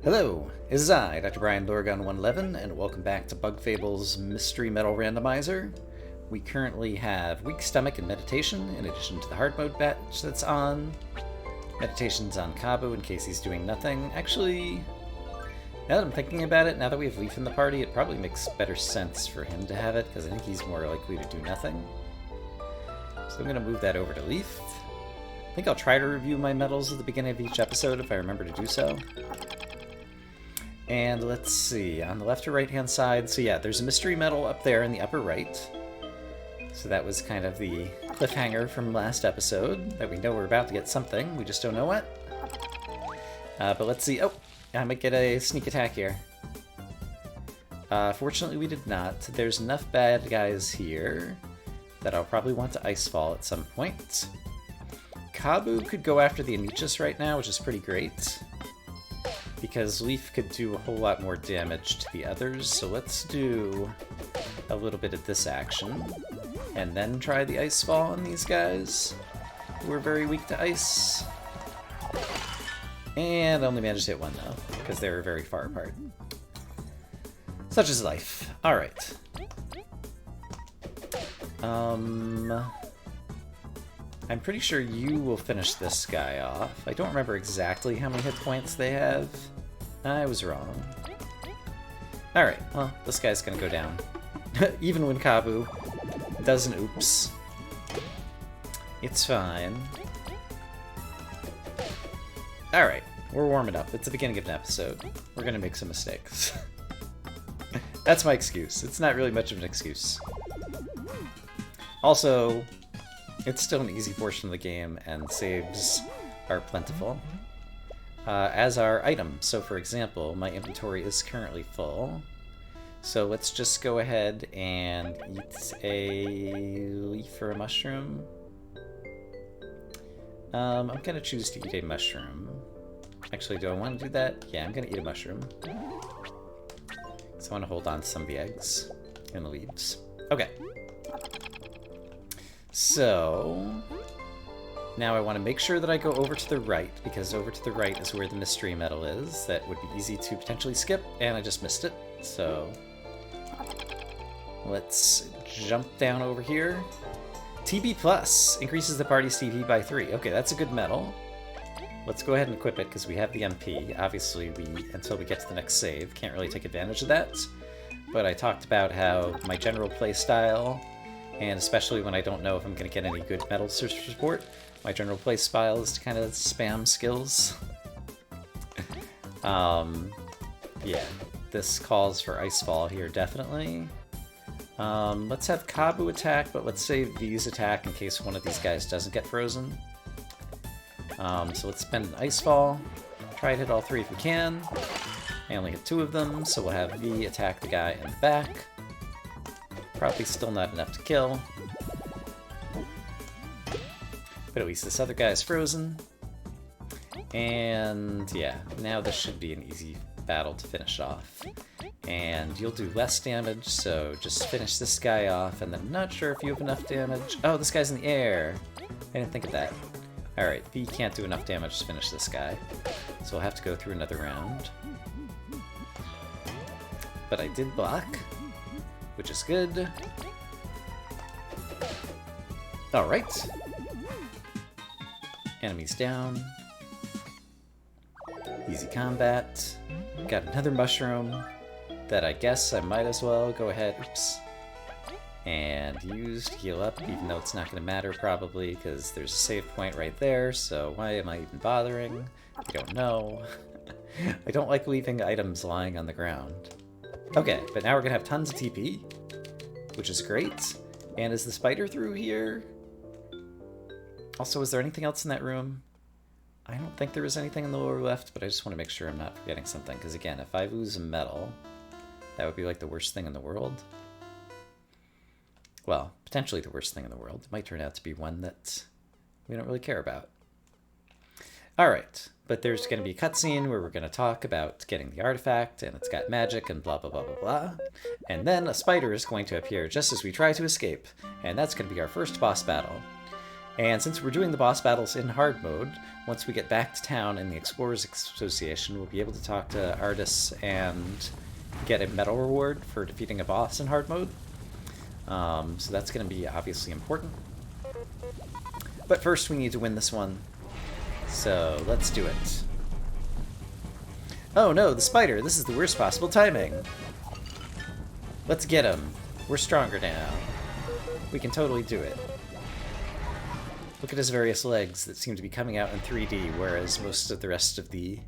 Hello, it is I, Dr. Brian Lorgon 111, and welcome back to Bug Fables Mystery Metal Randomizer. We currently have Weak Stomach and Meditation, in addition to the Hardmode batch that's on. Meditation's on Kabbu in case he's doing nothing. Actually, now that I'm thinking about it, now that we have Leaf in the party, it probably makes better sense for him to have it, because I think he's more likely to do nothing. So I'm going to move that over to Leaf. I think I'll try to review my medals at the beginning of each episode if I remember to do so. And let's see, on the left or right-hand side, so yeah, there's a mystery medal up there in the upper right. So that was kind of the cliffhanger from last episode, that we know we're about to get something, we just don't know what. But let's see, oh, I might get a sneak attack here. Fortunately we did not. There's enough bad guys here that I'll probably want to Icefall at some point. Kabbu could go after the Anichis right now, which is pretty great, because Leaf could do a whole lot more damage to the others, so let's do a little bit of this action, and then try the Icefall on these guys, who are very weak to ice. And I only managed to hit one, though, because they were very far apart. Such is life. Alright. I'm pretty sure you will finish this guy off. I don't remember exactly how many hit points they have. I was wrong. Alright, well, this guy's gonna go down. Even when Kabbu does an oops. It's fine. Alright, we're warming up. It's the beginning of an episode. We're gonna make some mistakes. That's my excuse. It's not really much of an excuse. Also, it's still an easy portion of the game, and saves are plentiful. As are items. So for example, my inventory is currently full. So let's just go ahead and eat a leaf or a mushroom. I'm gonna choose to eat a mushroom. Actually, do I want to do that? Yeah, I'm gonna eat a mushroom. So I want to hold on to some of the eggs and the leaves. Okay. So now I want to make sure that I go over to the right, because over to the right is where the mystery medal is. That would be easy to potentially skip, and I just missed it. So let's jump down over here. TP Plus increases the party's TP by 3. Okay, that's a good medal. Let's go ahead and equip it, because we have the MP. Obviously, until we get to the next save, can't really take advantage of that. But I talked about how my general playstyle, and especially when I don't know if I'm going to get any good medal support, my general play style is to kind of spam skills. Yeah, this calls for Icefall here, definitely. Let's have Kabbu attack, but let's save V's attack in case one of these guys doesn't get frozen. So let's spend an Icefall. Try to hit all 3 if we can. I only hit 2 of them, so we'll have V attack the guy in the back. Probably still not enough to kill. But at least this other guy's frozen. And yeah, now this should be an easy battle to finish off. And you'll do less damage, so just finish this guy off, and then I'm not sure if you have enough damage. Oh, this guy's in the air! I didn't think of that. Alright, V can't do enough damage to finish this guy, so we'll have to go through another round. But I did block, which is good. Alright. Enemies down. Easy combat. Got another mushroom that I guess I might as well go ahead, oops, and use to heal up, even though it's not going to matter probably, because there's a save point right there, so why am I even bothering? I don't know. I don't like leaving items lying on the ground. Okay, but now we're going to have tons of TP, which is great. And is the spider through here? Also, is there anything else in that room? I don't think there is anything in the lower left, but I just want to make sure I'm not forgetting something, because again, if I lose a medal, that would be like the worst thing in the world. Well, potentially the worst thing in the world. It might turn out to be one that we don't really care about. Alright, but there's going to be a cutscene where we're going to talk about getting the artifact, and it's got magic and blah blah blah blah blah. And then a spider is going to appear just as we try to escape, and that's going to be our first boss battle. And since we're doing the boss battles in hard mode, once we get back to town in the Explorers Association, we'll be able to talk to Artis and get a medal reward for defeating a boss in hard mode. So that's going to be obviously important. But first we need to win this one. So let's do it. Oh no, the spider! This is the worst possible timing! Let's get him. We're stronger now. We can totally do it. Look at his various legs that seem to be coming out in 3D, whereas most of the rest of the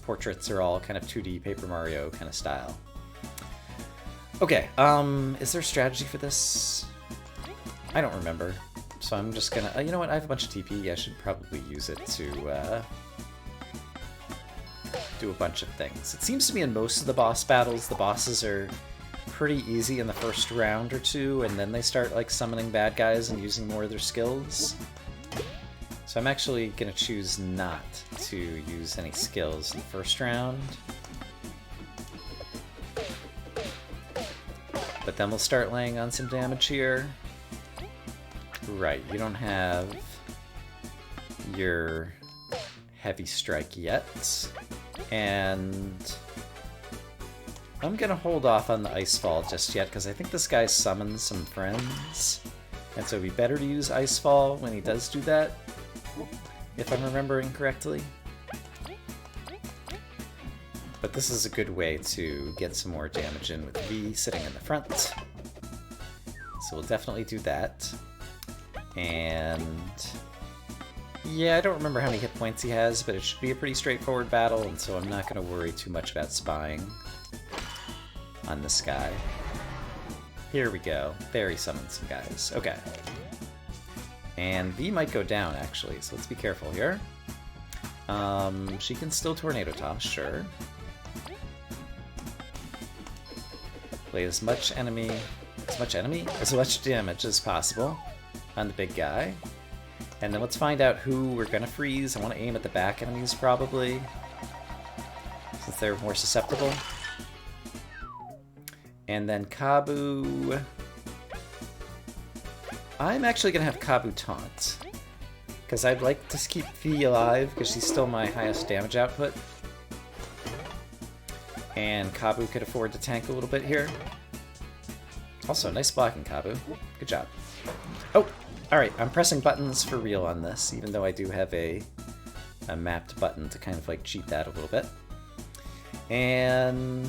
portraits are all kind of 2D Paper Mario kind of style. Okay, is there a strategy for this? I don't remember. So I'm just gonna... you know what? I have a bunch of TP. I should probably use it to do a bunch of things. It seems to me in most of the boss battles, the bosses are pretty easy in the first round or two, and then they start like summoning bad guys and using more of their skills. So I'm actually gonna choose not to use any skills in the first round. But then we'll start laying on some damage here. Right, you don't have your heavy strike yet. And I'm gonna hold off on the Ice Fall just yet, because I think this guy summons some friends. And so it'd be better to use Ice Fall when he does do that, if I'm remembering correctly. But this is a good way to get some more damage in with V sitting in the front. So we'll definitely do that. And yeah, I don't remember how many hit points he has, but it should be a pretty straightforward battle, and so I'm not going to worry too much about spying on this guy. Here we go. There he summoned some guys. Okay. And V might go down, actually, so let's be careful here. She can still Tornado Toss, sure. Play as much damage as possible on the big guy. And then let's find out who we're gonna freeze. I want to aim at the back enemies, probably, since they're more susceptible. And then Kabbu... I'm actually gonna have Kabbu taunt, because I'd like to keep V alive, because she's still my highest damage output. And Kabbu could afford to tank a little bit here. Also, nice blocking, Kabbu. Good job. Oh! Alright, I'm pressing buttons for real on this, even though I do have a mapped button to kind of like cheat that a little bit. And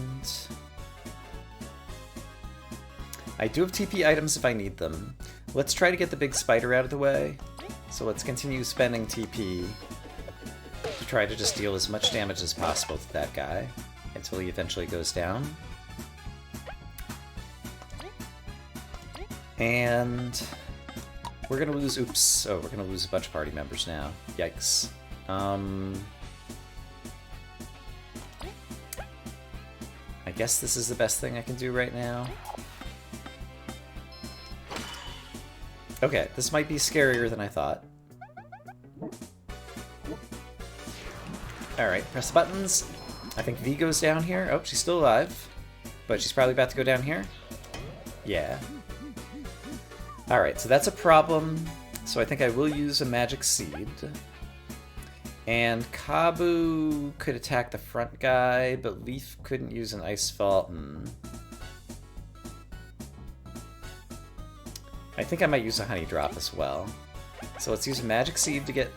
I do have TP items if I need them. Let's try to get the big spider out of the way. So let's continue spending TP to try to just deal as much damage as possible to that guy until he eventually goes down. And we're gonna lose, oops, oh, we're gonna lose a bunch of party members now. Yikes. I guess this is the best thing I can do right now. Okay, this might be scarier than I thought. Alright, press the buttons. I think V goes down here. Oh, she's still alive. But she's probably about to go down here. Yeah. Alright, so that's a problem. So I think I will use a Magic Seed. And Kabbu could attack the front guy, but Leaf couldn't use an Ice Fall. I think I might use a Honey Drop as well. So let's use a Magic Seed to get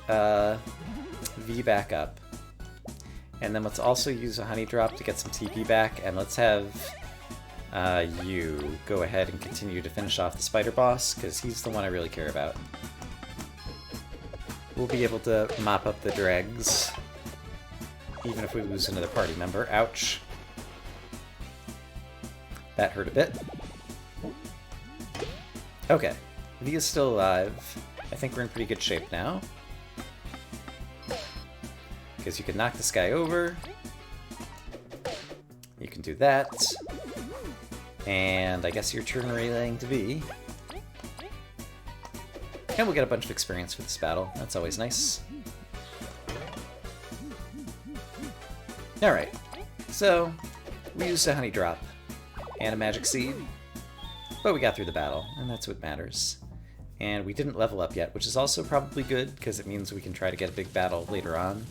V back up. And then let's also use a Honey Drop to get some TP back, and let's have you go ahead and continue to finish off the spider boss, because he's the one I really care about. We'll be able to mop up the dregs, even if we lose another party member. Ouch. That hurt a bit. Okay, V is still alive. I think we're in pretty good shape now. Because you can knock this guy over. You can do that. And I guess your turn relaying to V. And we'll get a bunch of experience for this battle. That's always nice. Alright, so we used a Honey Drop and a Magic Seed, but we got through the battle, and that's what matters. And we didn't level up yet, which is also probably good, because it means we can try to get a big battle later on.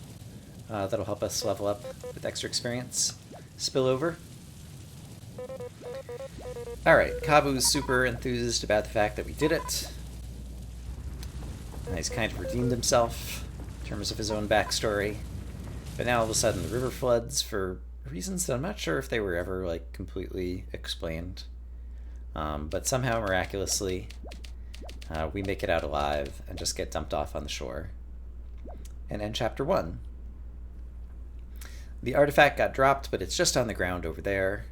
That'll help us level up with extra experience. Spillover. Alright, Kabbu's super enthused about the fact that we did it. And he's kind of redeemed himself in terms of his own backstory. But now all of a sudden the river floods for reasons that I'm not sure if they were ever like completely explained. But somehow miraculously we make it out alive and just get dumped off on the shore. And end chapter 1. The artifact got dropped, but it's just on the ground over there.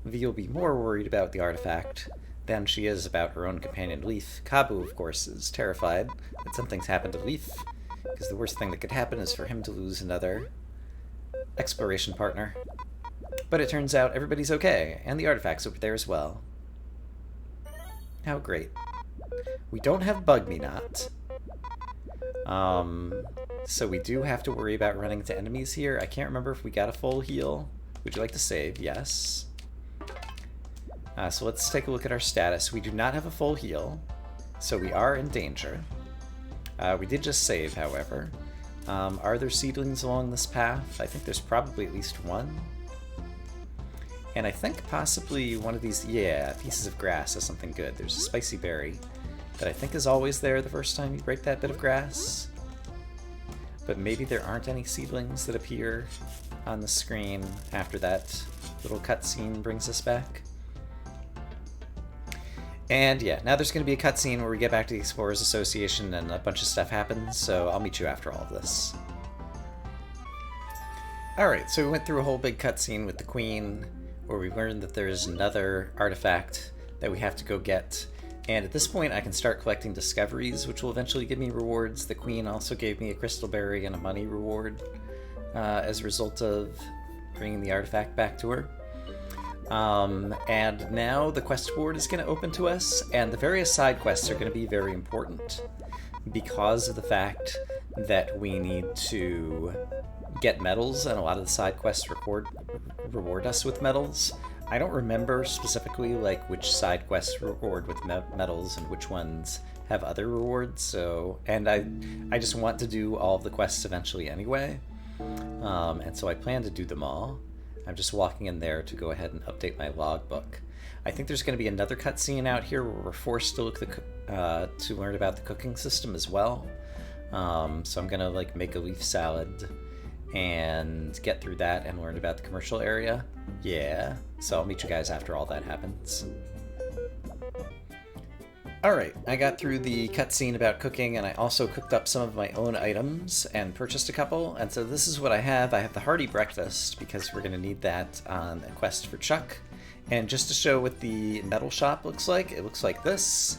Vi will be more worried about the artifact than she is about her own companion Leaf. Kabbu, of course, is terrified that something's happened to Leaf, because the worst thing that could happen is for him to lose another exploration partner. But it turns out everybody's okay, and the artifact's over there as well. How great. We don't have Bug Me Not. So we do have to worry about running into enemies here. I can't remember if we got a full heal. Would you like to save? Yes. So let's take a look at our status. We do not have a full heal, so we are in danger. We did just save, however. Are there seedlings along this path? I think there's probably at least one. And I think possibly one of these, yeah, pieces of grass is something good. There's a spicy berry that I think is always there the first time you break that bit of grass. But maybe there aren't any seedlings that appear on the screen after that little cutscene brings us back. And yeah, now there's going to be a cutscene where we get back to the Explorers Association and a bunch of stuff happens, so I'll meet you after all of this. Alright, so we went through a whole big cutscene with the Queen, where we learned that there's another artifact that we have to go get. And at this point I can start collecting discoveries, which will eventually give me rewards. The Queen also gave me a crystal berry and a money reward as a result of bringing the artifact back to her. And now the quest board is going to open to us, and the various side quests are going to be very important because of the fact that we need to get medals, and a lot of the side quests reward us with medals. I don't remember specifically like which side quests reward with medals and which ones have other rewards, so and I just want to do all of the quests eventually anyway, and so I plan to do them all. I'm just walking in there to go ahead and update my logbook. I think there's going to be another cutscene out here where we're forced to look to learn about the cooking system as well. So I'm gonna like make a leaf salad and get through that and learn about the commercial area. Yeah, so I'll meet you guys after all that happens. Alright, I got through the cutscene about cooking, and I also cooked up some of my own items and purchased a couple, and so this is what I have. I have the hearty breakfast, because we're going to need that on a quest for Chuck. And just to show what the metal shop looks like, it looks like this.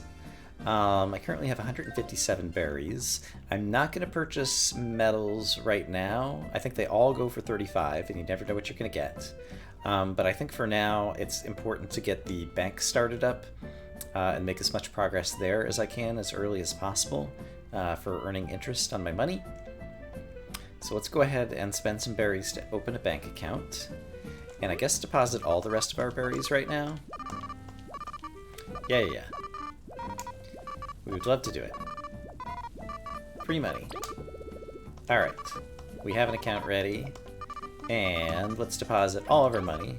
I currently have 157 berries. I'm not going to purchase metals right now. I think they all go for 35, and you never know what you're going to get. But I think for now, it's important to get the bank started up and make as much progress there as I can as early as possible for earning interest on my money. So let's go ahead and spend some berries to open a bank account. And I guess deposit all the rest of our berries right now. Yeah. We would love to do it. Free money. Alright, we have an account ready. And let's deposit all of our money,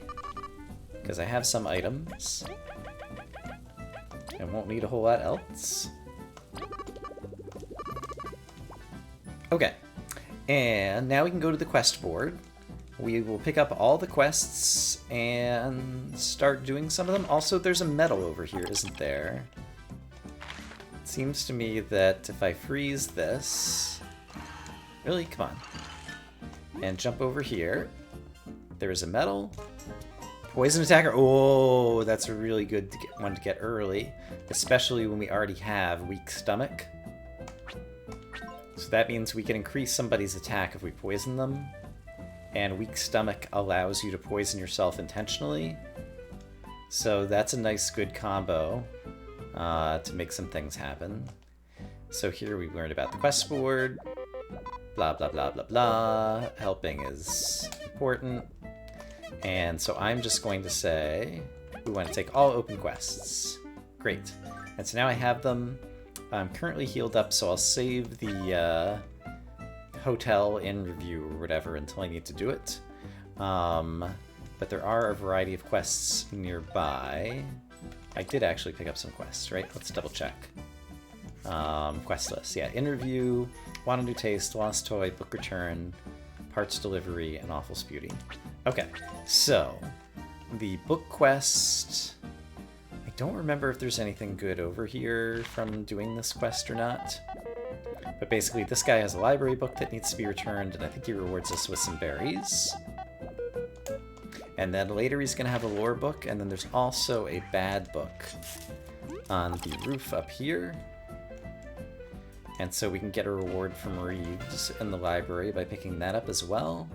because I have some items. And won't need a whole lot else. Okay, and now we can go to the quest board. We will pick up all the quests and start doing some of them. Also, there's a medal over here, isn't there? It seems to me that if I freeze this... Really? Come on. And jump over here. There is a medal. Poison attacker. Oh, that's a really good one to get early, especially when we already have weak stomach. So that means we can increase somebody's attack if we poison them, and weak stomach allows you to poison yourself intentionally. So that's a nice good combo to make some things happen. So here we learned about the quest board. Blah, blah, blah, blah, blah. Helping is important. And so I'm just going to say we want to take all open quests. Great. And so now I have them. I'm currently healed up, so I'll save the hotel inn review or whatever until I need to do it. But there are a variety of quests nearby. I did actually pick up some quests, right? Let's double check. Quest list, yeah. Inn review, want a new taste, lost toy, book return, parts delivery, and awful beauty. Okay, so the book quest. I don't remember if there's anything good over here from doing this quest or not. But basically, this guy has a library book that needs to be returned, and I think he rewards us with some berries. And then later he's going to have a lore book, and then there's also a bad book on the roof up here. And so we can get a reward from Reeves in the library by picking that up as well.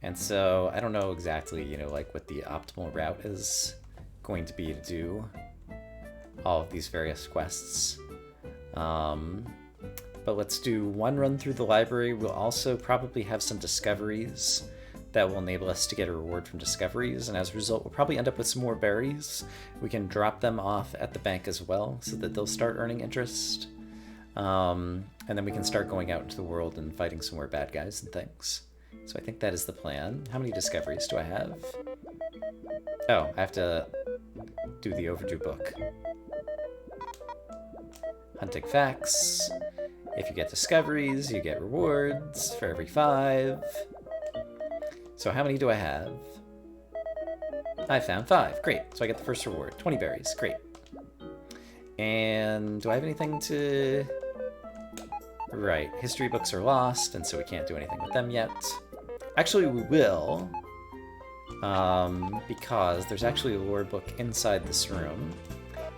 And so I don't know exactly, you know, like what the optimal route is going to be to do all of these various quests. But let's do one run through the library. We'll also probably have some discoveries that will enable us to get a reward from discoveries, and as a result we'll probably end up with some more berries. We can drop them off at the bank as well so that they'll start earning interest. And then we can start going out into the world and fighting some more bad guys and things. So I think that is the plan. How many discoveries do I have? Oh, I have to do the overdue book. Hunting facts. If you get discoveries, you get rewards for every 5. So how many do I have? I found 5. Great. So I get the first reward. 20 berries. Great. And do I have anything to... Right. History books are lost, and so we can't do anything with them yet. Actually, we will. Because there's actually a lore book inside this room.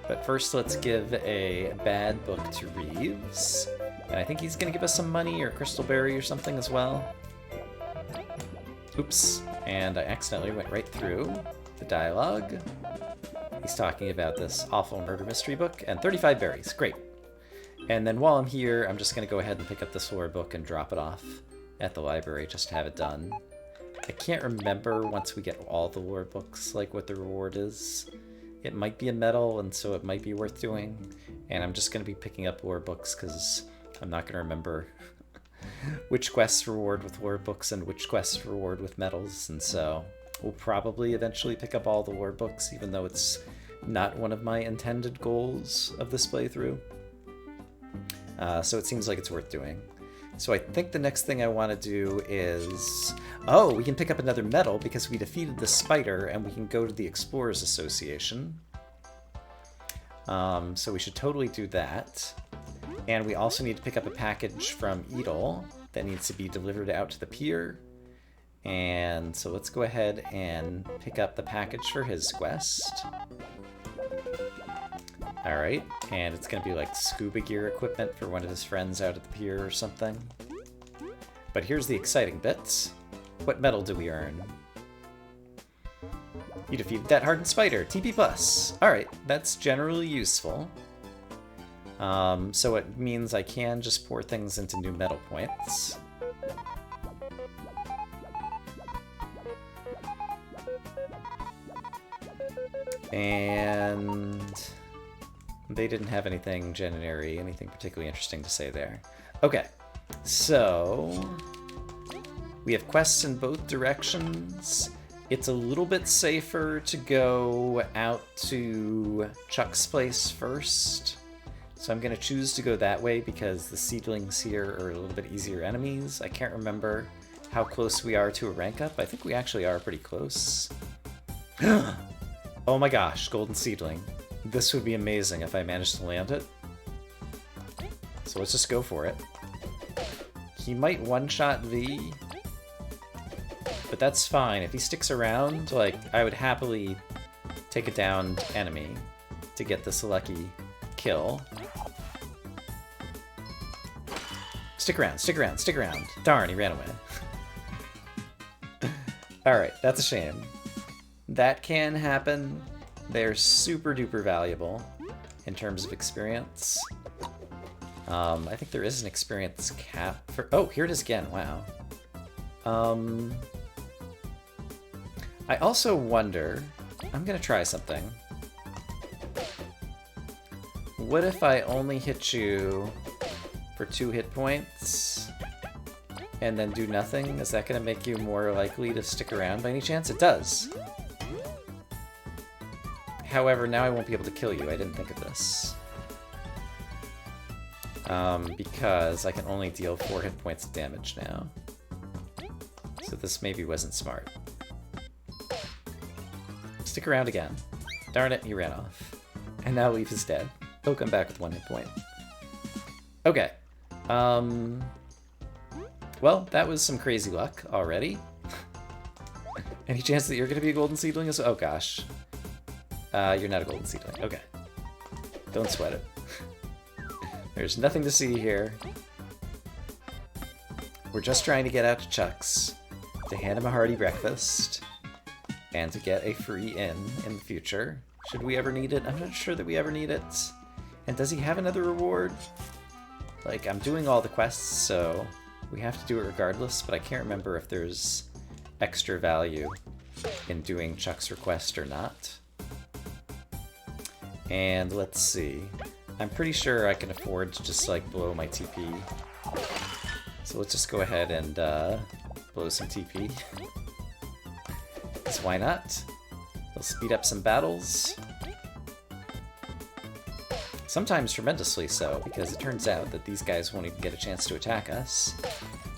But first, let's give a bad book to Reeves. And I think he's going to give us some money or a crystal berry or something as well. Oops, and I accidentally went right through the dialogue. He's talking about this awful murder mystery book, and 35 berries, great. And then while I'm here, I'm just going to go ahead and pick up this lore book and drop it off at the library just to have it done. I can't remember once we get all the lore books, like what the reward is. It might be a medal, and so it might be worth doing. And I'm just going to be picking up lore books because I'm not going to remember which quests reward with lore books and which quests reward with medals, and so we'll probably eventually pick up all the lore books, even though it's not one of my intended goals of this playthrough. So it seems like it's worth doing. So I think the next thing I want to do is... Oh, we can pick up another medal because we defeated the spider, and we can go to the Explorers Association. So we should totally do that. And we also need to pick up a package from Edel that needs to be delivered out to the pier. And so let's go ahead and pick up the package for his quest. Alright, and it's going to be like scuba gear equipment for one of his friends out at the pier or something. But here's the exciting bits. What medal do we earn? You defeated that hardened spider, TP+. Alright, that's generally useful. So it means I can just pour things into new medal points. And they didn't have anything January, anything particularly interesting to say there. Okay, so we have quests in both directions. It's a little bit safer to go out to Chuck's place first. So I'm going to choose to go that way because the seedlings here are a little bit easier enemies. I can't remember how close we are to a rank up. I think we actually are pretty close. Oh my gosh, golden seedling. This would be amazing if I managed to land it. So let's just go for it. He might one-shot V, but that's fine. If he sticks around, like, I would happily take a downed enemy to get this lucky kill. Stick around, stick around, stick around. Darn, he ran away. Alright, that's a shame. That can happen. They're super duper valuable in terms of experience. I think there is an experience cap for... Oh, here it is again, wow. I also wonder... I'm gonna try something. what if I only hit you for 2 hit points and then do nothing? Is that going to make you more likely to stick around by any chance? It does. However, now I won't be able to kill you. I didn't think of this. Because I can only deal 4 hit points of damage now. So this maybe wasn't smart. Stick around again. Darn it, he ran off. And now Leaf is dead. He'll come back with 1 hit point. Okay. Well, that was some crazy luck already. Any chance that you're going to be a golden seedling as well? Oh gosh. You're not a golden seedling. Okay. Don't sweat it. There's nothing to see here. We're just trying to get out to Chuck's to hand him a hearty breakfast and to get a free in the future. Should we ever need it? I'm not sure that we ever need it. And does he have another reward? Like, I'm doing all the quests, so we have to do it regardless, but I can't remember if there's extra value in doing Chuck's request or not. And let's see. I'm pretty sure I can afford to just, like, blow my TP. So let's just go ahead and blow some TP. Because why not? It'll speed up some battles. Sometimes tremendously so, because it turns out that these guys won't even get a chance to attack us,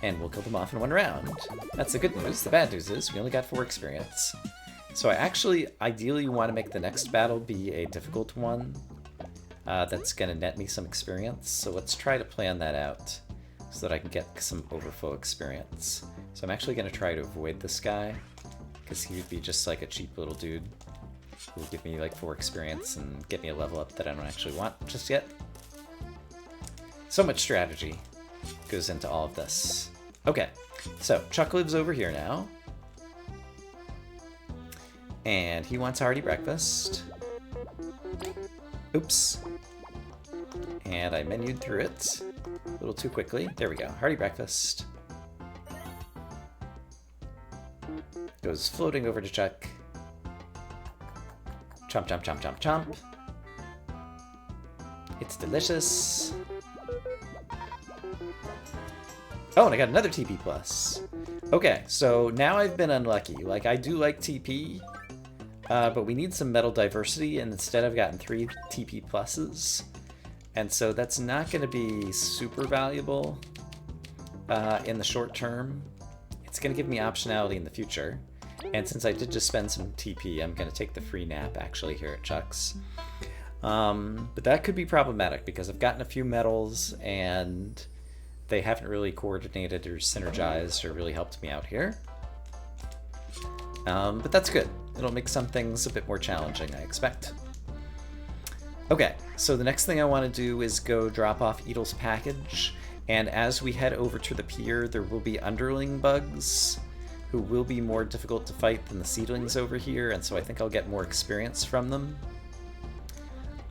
and we'll kill them off in 1 round. That's the good news. The bad news is we only got 4 experience. So I actually ideally want to make the next battle be a difficult one. That's going to net me some experience, so let's try to plan that out so that I can get some overflow experience. So I'm actually going to try to avoid this guy, because he would be just like a cheap little dude who will give me like 4 experience and get me a level up that I don't actually want just yet. So much strategy goes into all of this. Okay, so Chuck lives over here now. And he wants hearty breakfast. Oops. And I menued through it a little too quickly. There we go. Hearty breakfast. Goes floating over to Chuck. Chomp, chomp, chomp, chomp, chomp. It's delicious. Oh, and I got another TP plus. Okay, so now I've been unlucky. Like, I do like TP, but we need some metal diversity, and instead I've gotten 3 TP pluses. And so that's not going to be super valuable in the short term. It's going to give me optionality in the future. And since I did just spend some TP, I'm going to take the free nap actually here at Chuck's. But that could be problematic because I've gotten a few medals and they haven't really coordinated or synergized or really helped me out here. But that's good. It'll make some things a bit more challenging, I expect. Okay, so the next thing I want to do is go drop off Edel's package, and as we head over to the pier, there will be underling bugs who will be more difficult to fight than the seedlings over here, and so I think I'll get more experience from them.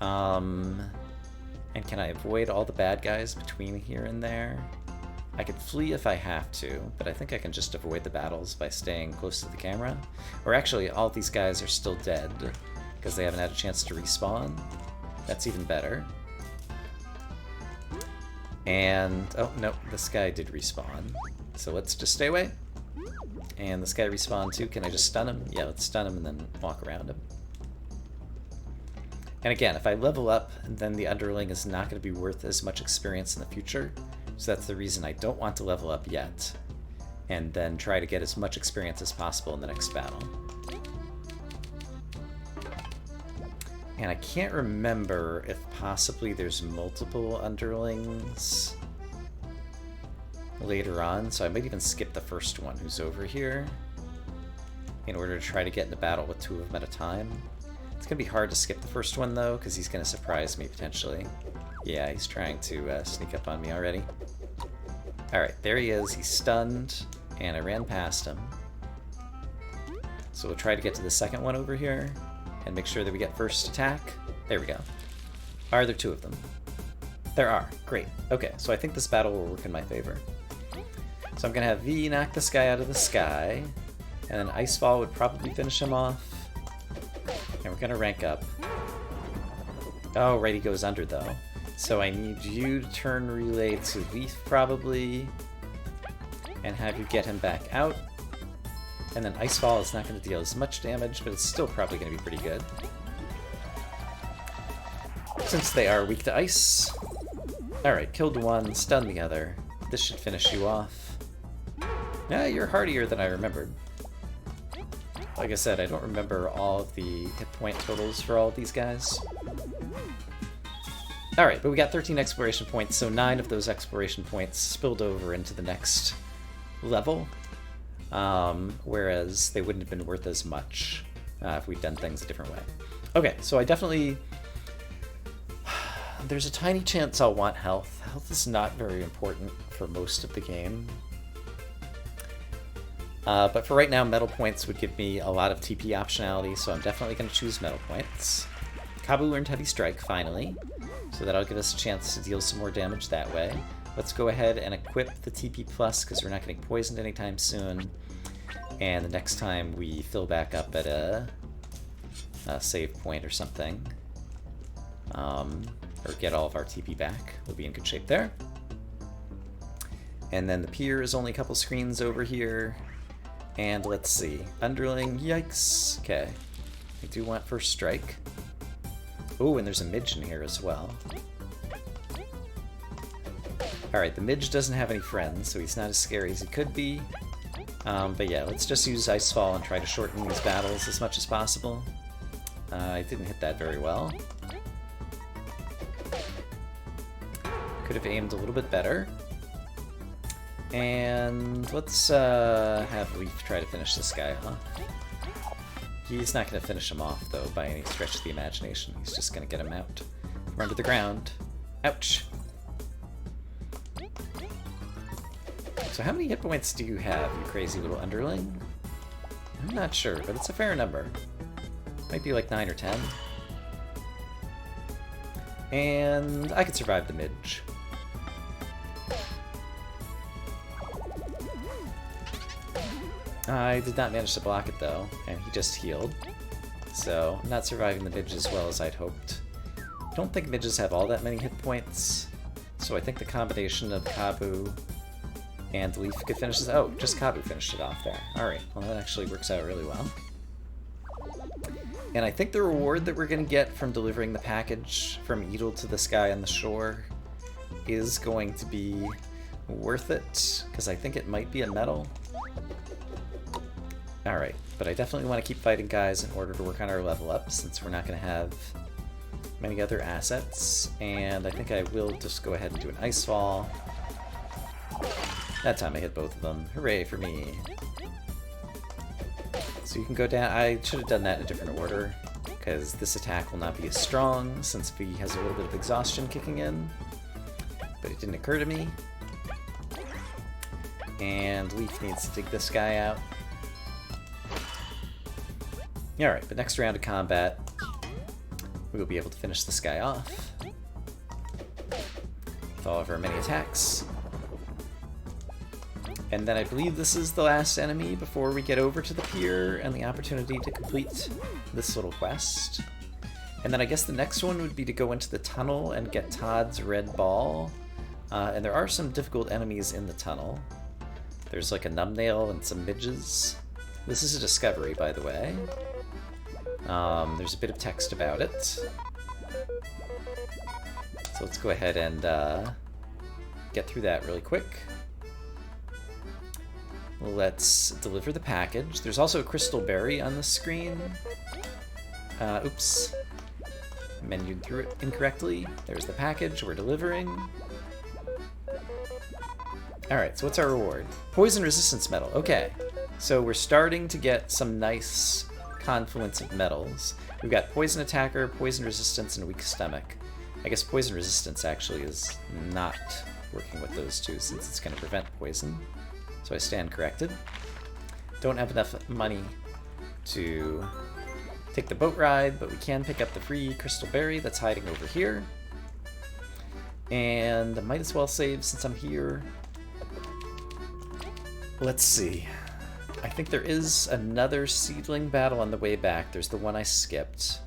And can I avoid all the bad guys between here and there? I could flee if I have to, but I think I can just avoid the battles by staying close to the camera. Or actually, all these guys are still dead because they haven't had a chance to respawn. That's even better. And, oh, no, this guy did respawn. So let's just stay away. And this guy respawned too. Can I just stun him? Yeah, let's stun him and then walk around him. And again, if I level up, then the underling is not going to be worth as much experience in the future. So that's the reason I don't want to level up yet. And then try to get as much experience as possible in the next battle. And I can't remember if possibly there's multiple underlings later on, so I might even skip the first one who's over here in order to try to get into battle with 2 of them at a time. It's going to be hard to skip the first one, though, because he's going to surprise me, potentially. Yeah, he's trying to sneak up on me already. Alright, there he is. He's stunned, and I ran past him. So we'll try to get to the second one over here and make sure that we get first attack. There we go. Are there 2 of them? There are. Great. Okay, so I think this battle will work in my favor. So I'm going to have V knock this guy out of the sky, and then Ice Ball would probably finish him off. And we're going to rank up. Oh, right, he goes under, though. So I need you to turn relay to Leaf, probably, and have you get him back out. And then Icefall is not going to deal as much damage, but it's still probably going to be pretty good. Since they are weak to ice. Alright, killed one, stunned the other. This should finish you off. Yeah, you're hardier than I remembered. Like I said, I don't remember all of the hit point totals for all of these guys. Alright, but we got 13 exploration points, so 9 of those exploration points spilled over into the next level. Whereas they wouldn't have been worth as much if we'd done things a different way. Okay, so I definitely... There's a tiny chance I'll want health. Health is not very important for most of the game. But for right now, metal points would give me a lot of TP optionality, so I'm definitely going to choose metal points. Kabbu earned Heavy Strike, finally, so that'll give us a chance to deal some more damage that way. Let's go ahead and equip the TP+, because we're not getting poisoned anytime soon. And the next time we fill back up at a save point or something, or get all of our TP back, we'll be in good shape there. And then the pier is only a couple screens over here. And let's see. Underling, yikes. Okay. I do want First Strike. Oh, and there's a Midge in here as well. Alright, the Midge doesn't have any friends, so he's not as scary as he could be. But yeah, let's just use Icefall and try to shorten these battles as much as possible. I didn't hit that very well. Could have aimed a little bit better. And let's have Leaf try to finish this guy off. He's not going to finish him off, though, by any stretch of the imagination. He's just going to get him out from under the ground. Ouch! So how many hit points do you have, you crazy little underling? I'm not sure, but it's a fair number. Might be like 9 or 10. And I could survive the Midge. I did not manage to block it, though, and he just healed. So, I'm not surviving the Midge as well as I'd hoped. I don't think Midges have all that many hit points, so I think the combination of Kabbu and Leaf could finish this. Oh, just Kabbu finished it off there. Alright, well that actually works out really well. And I think the reward that we're going to get from delivering the package from Edel to this guy on the shore is going to be worth it, because I think it might be a medal. Alright, but I definitely want to keep fighting guys in order to work on our level up, since we're not going to have many other assets. And I think I will just go ahead and do an Icefall. That time I hit both of them. Hooray for me. So you can go down. I should have done that in a different order, because this attack will not be as strong since V has a little bit of exhaustion kicking in. But it didn't occur to me. And Leaf needs to dig this guy out. Alright, but next round of combat, we will be able to finish this guy off with all of our many attacks. And then I believe this is the last enemy before we get over to the pier and the opportunity to complete this little quest. And then I guess the next one would be to go into the tunnel and get Todd's red ball. And there are some difficult enemies in the tunnel. There's like a numbnail and some midges. This is a discovery, by the way. There's a bit of text about it. So let's go ahead and get through that really quick. Let's deliver the package. There's also a crystal berry on the screen. Oops. Menued through it incorrectly. There's the package we're delivering. Alright, so what's our reward? Poison resistance medal. Okay. So we're starting to get some nice confluence of medals. We've got poison attacker, poison resistance, and weak stomach. I guess poison resistance actually is not working with those two since it's going to prevent poison. So I stand corrected. Don't have enough money to take the boat ride, but we can pick up the free crystal berry that's hiding over here. And I might as well save since I'm here. Let's see. I think there is another seedling battle on the way back. There's the one I skipped.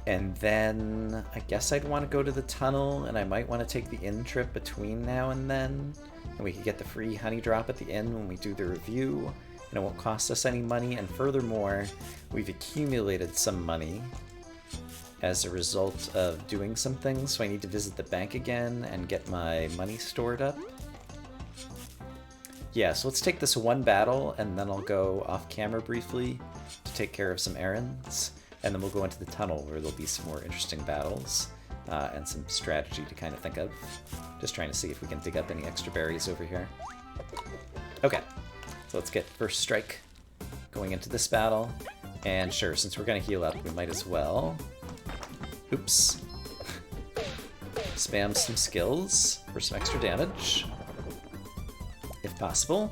And then I guess I'd want to go to the tunnel, and I might want to take the inn trip between now and then. And we could get the free honey drop at the inn when we do the review, and it won't cost us any money. And furthermore, we've accumulated some money as a result of doing some things, so I need to visit the bank again and get my money stored up. Yeah, so let's take this one battle, and then I'll go off camera briefly to take care of some errands, and then we'll go into the tunnel where there'll be some more interesting battles and some strategy to kind of think of. Just trying to see if we can dig up any extra berries over here. Okay, so let's get first strike going into this battle, and sure, since we're going to heal up, we might as well... Oops. Spam some skills for some extra damage, if possible.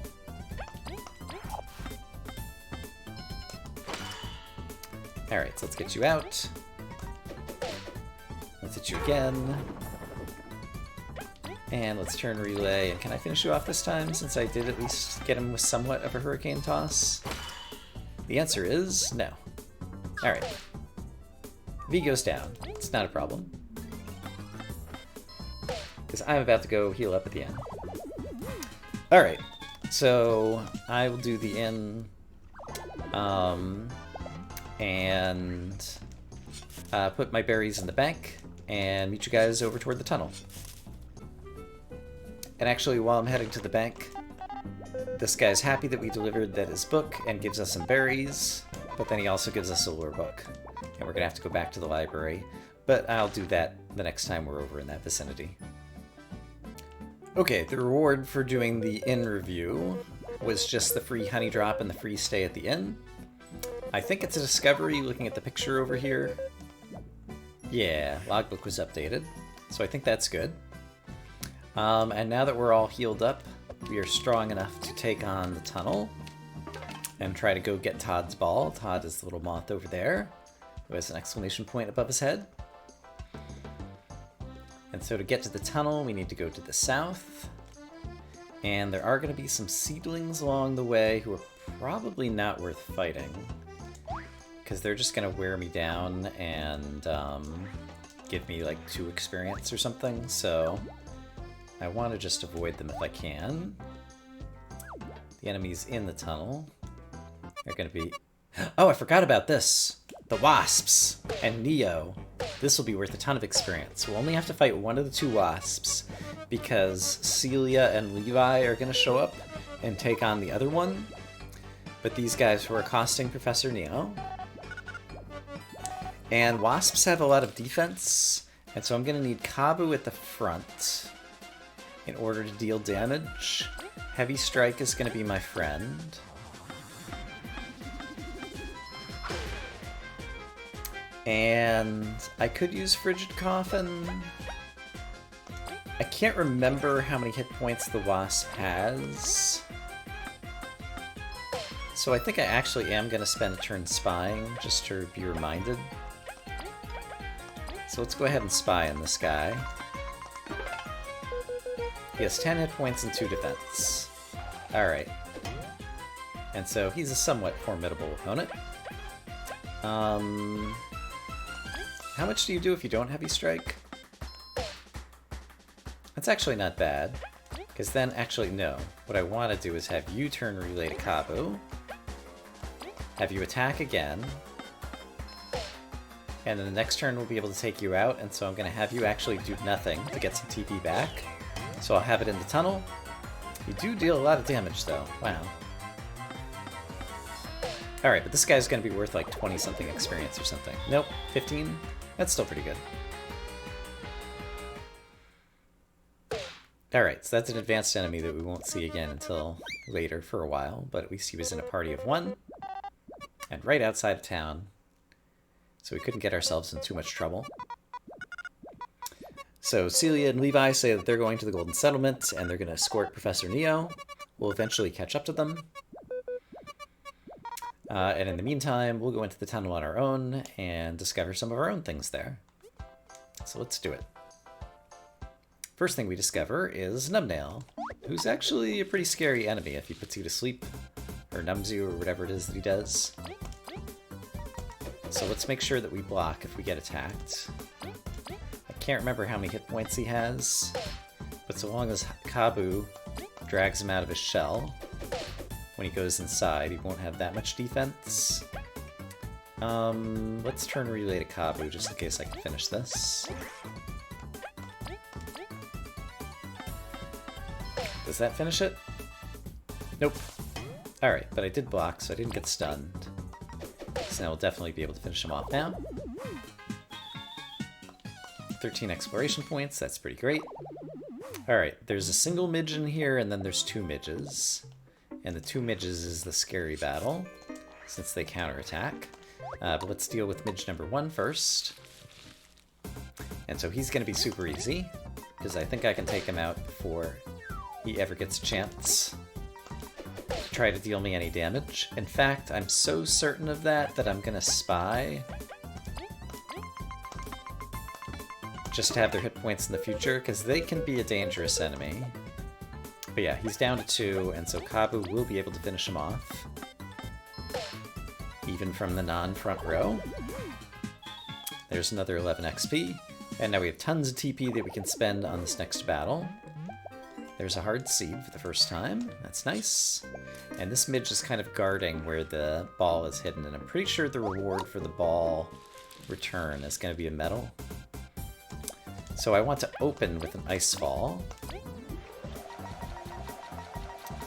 Alright, so let's get you out. Let's hit you again. And let's turn relay. And can I finish you off this time, since I did at least get him with somewhat of a hurricane toss? The answer is no. Alright. V goes down. It's not a problem. Because I'm about to go heal up at the end. Alright, so I will do the inn, and put my berries in the bank, and meet you guys over toward the tunnel. And actually, while I'm heading to the bank, this guy's happy that we delivered that his book and gives us some berries, but then he also gives us a lore book. And we're going to have to go back to the library, but I'll do that the next time we're over in that vicinity. Okay, the reward for doing the inn review was just the free honey drop and the free stay at the inn. I think it's a discovery looking at the picture over here. Yeah, logbook was updated, so I think that's good. And now that we're all healed up, we are strong enough to take on the tunnel and try to go get Todd's ball. Todd is the little moth over there, who has an exclamation point above his head. And so to get to the tunnel, we need to go to the south. And there are going to be some seedlings along the way who are probably not worth fighting, because they're just going to wear me down and give me like 2 experience or something. So I want to just avoid them if I can. The enemies in the tunnel are going to be... Oh, I forgot about this! The wasps and Neo. This will be worth a ton of experience. We'll only have to fight one of the 2 wasps, because Celia and Levi are going to show up and take on the other one. But these guys were accosting Professor Neo. And wasps have a lot of defense, and so I'm going to need Kabbu at the front in order to deal damage. Heavy Strike is going to be my friend. And I could use Frigid Coffin. I can't remember how many hit points the Wasp has. So I think I actually am going to spend a turn spying, just to be reminded. So let's go ahead and spy on this guy. He has 10 hit points and 2 defense. Alright. And so he's a somewhat formidable opponent. How much do you do if you don't Heavy Strike? That's actually not bad, because then, actually, no. What I want to do is have you turn Relay to Kabbu, have you attack again, and then the next turn we'll be able to take you out, and so I'm going to have you actually do nothing to get some TP back. So I'll have it in the tunnel. You do deal a lot of damage, though. Wow. Alright, but this guy's going to be worth like 20-something experience or something. Nope, 15? That's still pretty good. Alright, so that's an advanced enemy that we won't see again until later for a while, but at least he was in a party of 1, and right outside of town, so we couldn't get ourselves in too much trouble. So Celia and Levi say that they're going to the Golden Settlement, and they're going to escort Professor Neo. We'll eventually catch up to them. And in the meantime, we'll go into the tunnel on our own and discover some of our own things there. So let's do it. First thing we discover is Numbnail, who's actually a pretty scary enemy if he puts you to sleep, or numbs you, or whatever it is that he does. So let's make sure that we block if we get attacked. I can't remember how many hit points he has, but so long as Kabbu drags him out of his shell, when he goes inside, he won't have that much defense. Let's turn relay to Kabbu just in case I can finish this. Does that finish it? Nope. Alright, but I did block, so I didn't get stunned. So now we'll definitely be able to finish him off now. 13 exploration points, that's pretty great. Alright, there's a single midge in here, and then there's 2 midges. And the 2 midges is the scary battle, since they counterattack. But let's deal with midge number 1 first. And so he's going to be super easy, because I think I can take him out before he ever gets a chance to try to deal me any damage. In fact, I'm so certain of that I'm going to spy, just to have their hit points in the future, because they can be a dangerous enemy. But yeah, he's down to 2, and so Kabbu will be able to finish him off, even from the non-front row. There's another 11 XP, and now we have tons of TP that we can spend on this next battle. There's a hard seed for the first time. That's nice. And this midge is kind of guarding where the ball is hidden, and I'm pretty sure the reward for the ball return is going to be a medal. So I want to open with an ice fall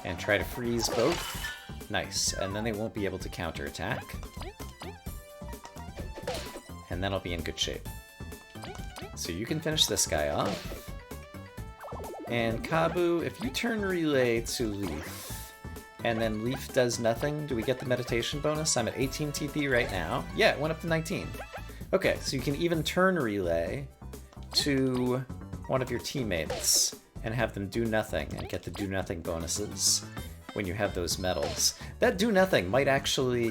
and try to freeze both. Nice. And then they won't be able to counterattack. And then I'll be in good shape. So you can finish this guy off. And Kabbu, if you turn relay to Leaf, and then Leaf does nothing, do we get the meditation bonus? I'm at 18 TP right now. Yeah, it went up to 19. Okay, so you can even turn relay to one of your teammates and have them do nothing and get the do nothing bonuses when you have those medals. That do nothing might actually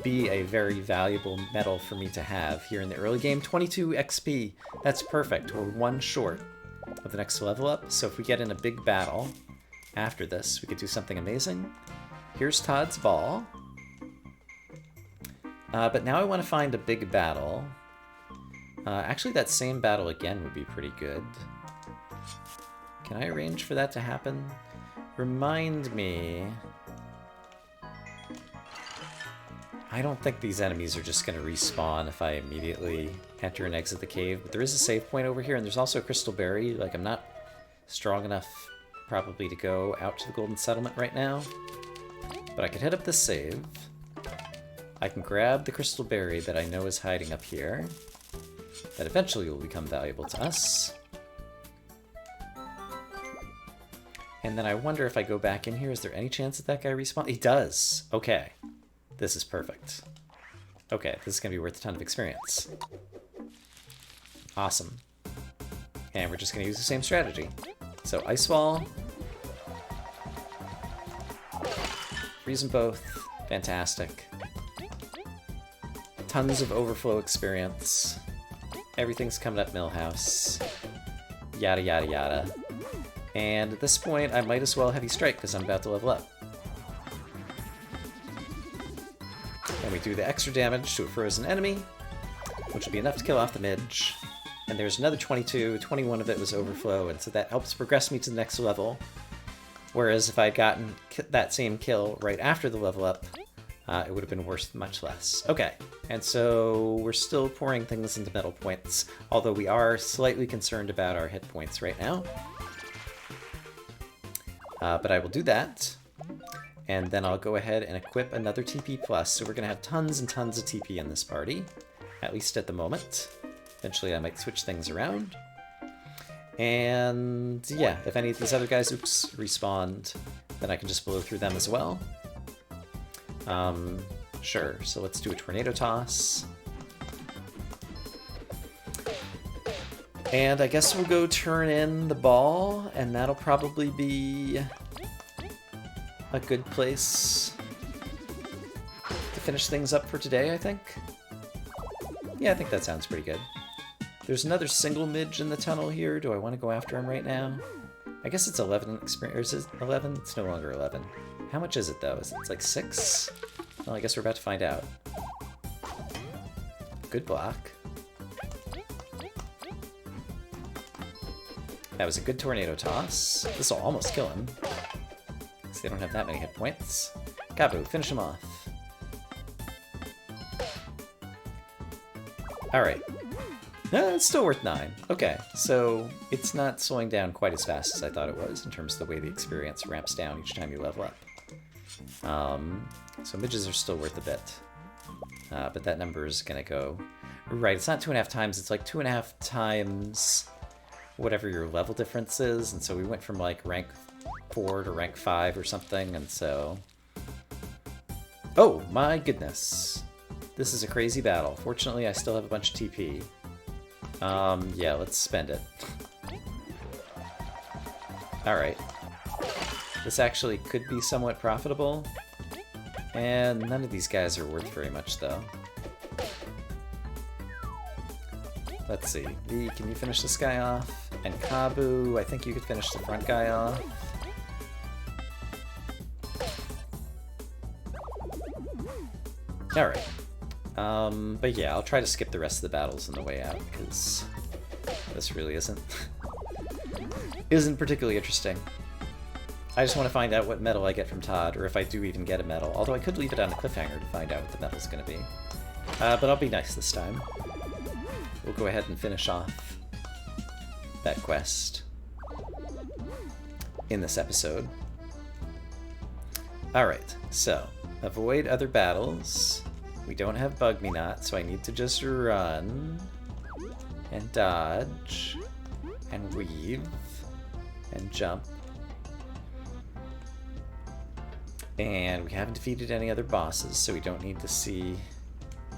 be a very valuable medal for me to have here in the early game. 22 XP, that's perfect. We're 1 short of the next level up, so if we get in a big battle after this, we could do something amazing. Here's Todd's ball. But now I want to find a big battle. Actually, that same battle again would be pretty good. Can I arrange for that to happen? Remind me... I don't think these enemies are just going to respawn if I immediately enter and exit the cave, but there is a save point over here, and there's also a crystal berry. Like, I'm not strong enough probably to go out to the Golden Settlement right now, but I could hit up this save. I can grab the crystal berry that I know is hiding up here, that eventually will become valuable to us. And then I wonder if I go back in here, is there any chance that that guy respawns? He does! Okay. This is perfect. Okay, this is going to be worth a ton of experience. Awesome. And we're just going to use the same strategy. So Ice Wall. Freeze them both. Fantastic. Tons of overflow experience. Everything's coming up Millhouse. Yada yada yada. And at this point, I might as well Heavy Strike because I'm about to level up. And we do the extra damage to a frozen enemy, which will be enough to kill off the midge. And there's another 22, 21 of it was overflow, and so that helps progress me to the next level. Whereas if I'd gotten that same kill right after the level up, it would have been worth much less. Okay, and so we're still pouring things into medal points, although we are slightly concerned about our hit points right now. But I will do that. And then I'll go ahead and equip another TP+, so we're going to have tons and tons of TP in this party, at least at the moment. Eventually I might switch things around. And yeah, if any of these other guys, respawned, then I can just blow through them as well. Sure, so let's do a Tornado Toss. And I guess we'll go turn in the ball, and that'll probably be a good place to finish things up for today, I think. Yeah, I think that sounds pretty good. There's another single midge in the tunnel here. Do I want to go after him right now? I guess it's 11 experience. Or is it 11? It's no longer 11. How much is it, though? Is it like 6? Well, I guess we're about to find out. good block. That was a good tornado toss. This will almost kill him, because they don't have that many hit points. Kabbu, finish him off. Alright. It's still worth 9. Okay, so it's not slowing down quite as fast as I thought it was in terms of the way the experience ramps down each time you level up. So midges are still worth a bit. But that number is going to go... Right, it's not 2.5 times, it's like 2.5 times whatever your level difference is, and so we went from like rank 4 to rank 5 or something, and so... Oh, my goodness. This is a crazy battle. Fortunately, I still have a bunch of TP. Yeah, let's spend it. Alright. This actually could be somewhat profitable. And none of these guys are worth very much, though. Let's see. V, can you finish this guy off? And Kabbu, I think you could finish the front guy off. Alright. But yeah, I'll try to skip the rest of the battles on the way out, because this really isn't particularly interesting. I just want to find out what medal I get from Todd, or if I do even get a medal, although I could leave it on a cliffhanger to find out what the medal's going to be. But I'll be nice this time. We'll go ahead and finish off that quest in this episode. Alright, so, avoid other battles. We don't have Bug Me Not, so I need to just run, and dodge, and weave, and jump. And we haven't defeated any other bosses, so we don't need to see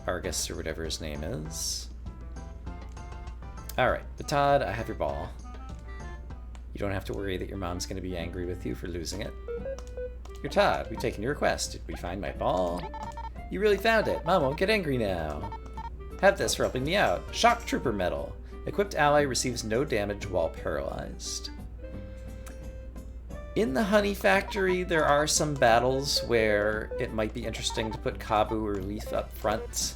Argus or whatever his name is. Alright, but Todd, I have your ball. You don't have to worry that your mom's going to be angry with you for losing it. You're Todd, we've taken your quest. Did we find my ball? You really found it. Mom won't get angry now. Have this for helping me out. Shock Trooper Medal. Equipped ally receives no damage while paralyzed. In the Honey Factory, there are some battles where it might be interesting to put Kabbu or Leaf up front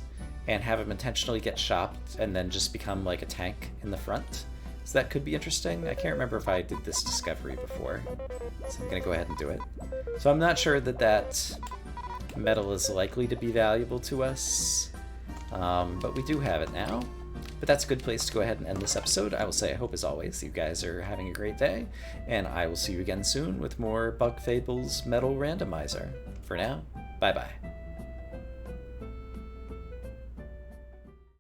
and have him intentionally get shocked and then just become like a tank in the front. So that could be interesting. I can't remember if I did this discovery before, so I'm going to go ahead and do it. So I'm not sure that that medal is likely to be valuable to us, but we do have it now. But that's a good place to go ahead and end this episode. I will say, I hope as always, you guys are having a great day, and I will see you again soon with more Bug Fables Medal Randomizer. For now, bye-bye.